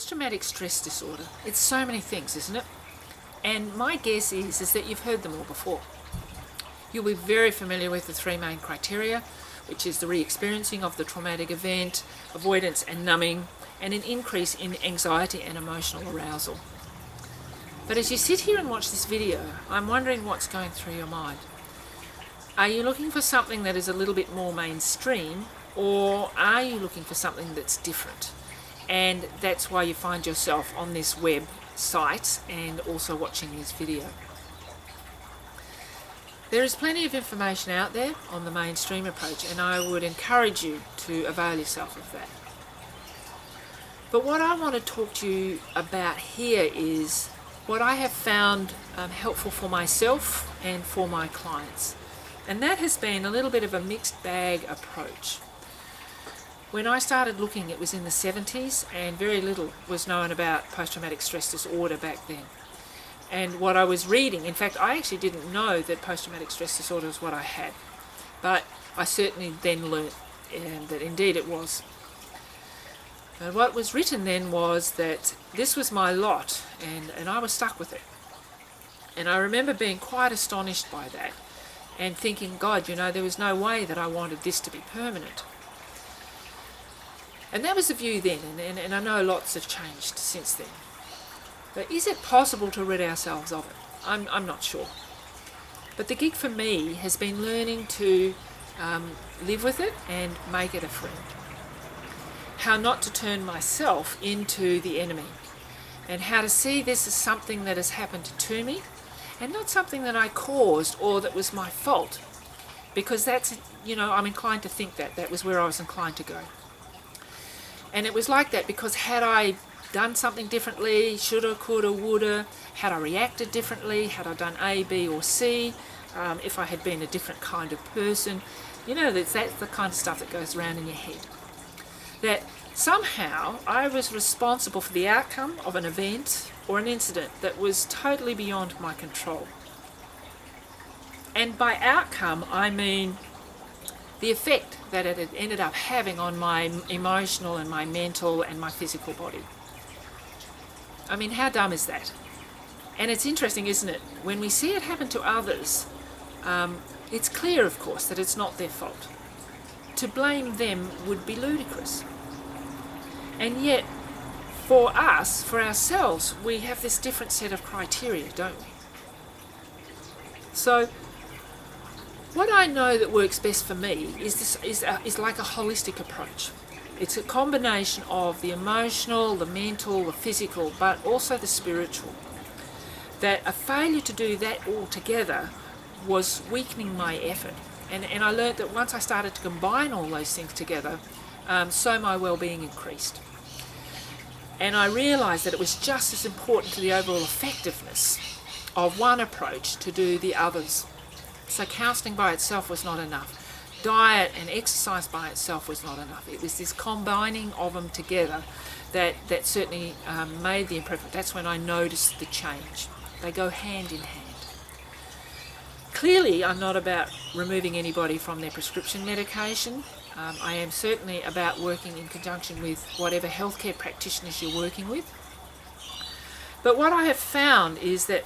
Post-traumatic stress disorder, it's so many things, isn't it? And my guess is that you've heard them all before. You'll be very familiar with the three main criteria, which is the re-experiencing of the traumatic event, avoidance and numbing, and an increase in anxiety and emotional arousal. But as you sit here and watch this video, I'm wondering what's going through your mind. Are you looking for something that is a little bit more mainstream, or are you looking for something that's different? And that's why you find yourself on this web site and also watching this video. There is plenty of information out there on the mainstream approach, and I would encourage you to avail yourself of that. But what I want to talk to you about here is what I have found helpful for myself and for my clients. And that has been a little bit of a mixed bag approach. When I started looking, it was in the 70s, and very little was known about post-traumatic stress disorder back then. And what I was reading, in fact, I actually didn't know that post-traumatic stress disorder was what I had. But I certainly then learnt that indeed it was. And what was written then was that this was my lot, and I was stuck with it. And I remember being quite astonished by that and thinking, God, there was no way that I wanted this to be permanent. And that was the view then, and I know lots have changed since then. But is it possible to rid ourselves of it? I'm not sure. But the gig for me has been learning to live with it and make it a friend. How not to turn myself into the enemy, and how to see this as something that has happened to me and not something that I caused or that was my fault. Because that's, I'm inclined to think that was where I was inclined to go. And it was like that because had I done something differently, shoulda, coulda, woulda, had I reacted differently, had I done A, B or C, if I had been a different kind of person, that's the kind of stuff that goes around in your head. That somehow I was responsible for the outcome of an event or an incident that was totally beyond my control. And by outcome, I mean the effect that it had ended up having on my emotional and my mental and my physical body. I mean, how dumb is that? And it's interesting, isn't it? When we see it happen to others, it's clear, of course, that it's not their fault. To blame them would be ludicrous. And yet, for us, for ourselves, we have this different set of criteria, don't we? So, what I know that works best for me is like a holistic approach. It's a combination of the emotional, the mental, the physical, but also the spiritual. That a failure to do that all together was weakening my effort. And I learned that once I started to combine all those things together, so my well-being increased. And I realised that it was just as important to the overall effectiveness of one approach to do the others. So counselling by itself was not enough. Diet and exercise by itself was not enough. It was this combining of them together that certainly made the improvement. That's when I noticed the change. They go hand in hand. Clearly, I'm not about removing anybody from their prescription medication. I am certainly about working in conjunction with whatever healthcare practitioners you're working with. But what I have found is that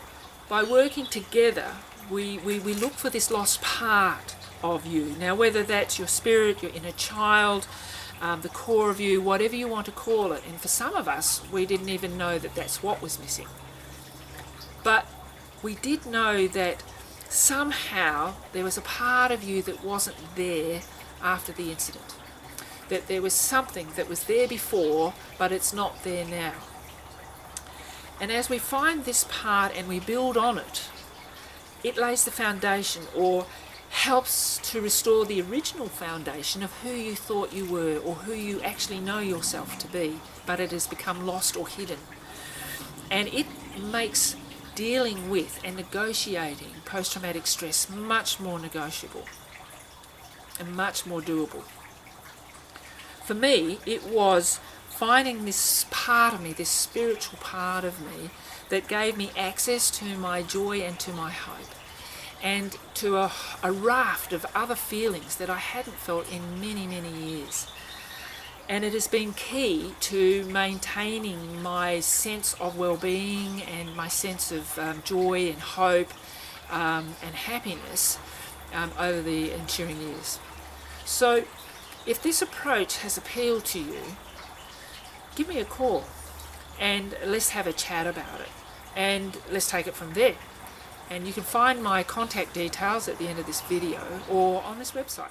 by working together, we look for this lost part of you. Now, whether that's your spirit, your inner child, the core of you, whatever you want to call it. And for some of us, we didn't even know that that's what was missing. But we did know that somehow there was a part of you that wasn't there after the incident. That there was something that was there before, but it's not there now. And as we find this part and we build on it, it lays the foundation, or helps to restore the original foundation of who you thought you were, or who you actually know yourself to be, but it has become lost or hidden. And it makes dealing with and negotiating post-traumatic stress much more negotiable and much more doable. For me, it was finding this part of me, this spiritual part of me, that gave me access to my joy and to my hope, and to a raft of other feelings that I hadn't felt in many, many years. and it has been key to maintaining my sense of well-being and my sense of joy and hope and happiness over the ensuing years. So if this approach has appealed to you, give me a call and let's have a chat about it, and let's take it from there. And you can find my contact details at the end of this video or on this website.